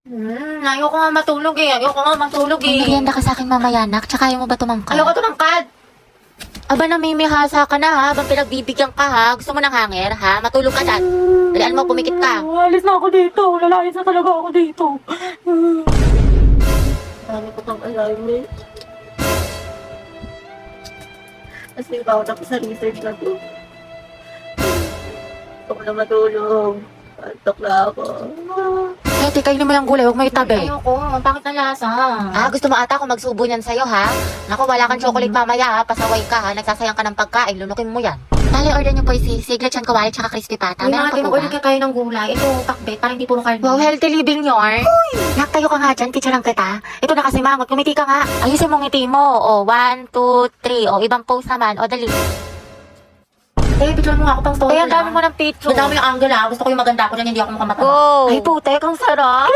Ayoko nga matulog eh. May merienda ka sa akin mamaya, nak. Tsaka ayaw mo ba tumangkad? Ayoko tumangkad. Aba, namimihasa ka na, ha? Habang pinagbibigyan ka, ha? Gusto mo ng hanger, ha? Matulog ka dyan. Dalian mo, pumikit ka. Alis na ako dito. Lalayas na talaga ako dito. Dami ko pang assignment. Kasi ba ako tapos sa research na to. Gusto ko na matulog. Antok na ako. Kainin mo lang gulay, huwag mo itabi. Ayoko. Bakit na lasa? Gusto mo ata kung magsubo niyan sa'yo, ha? Naku, wala kang chocolate mamaya, ha? Pasaway ka, ha? Nagsasayang ka ng pagkain, lunukin mo yan. Tali, order niyo po si Siglet Chan Kawali tsaka crispy pata. May Meron mga pa po order ba? ka kayo ng gulay. Ito, pakbet. Parang hindi puro karne. Wow, healthy living yun. Nak, tayo ka nga dyan, teacher lang kita. Ito na kasi mangot, kumiti ka nga. Ayusin mong ngiti mo. O, 1, 2, 3. O, ibang pose naman. O, dali. Picture mo nga ako pang story. Ang dami mo ng picture. Ang dami yung angle Gusto ko yung maganda ako dyan, hindi ako mukhang mataba. Ay, putek, ang sarap.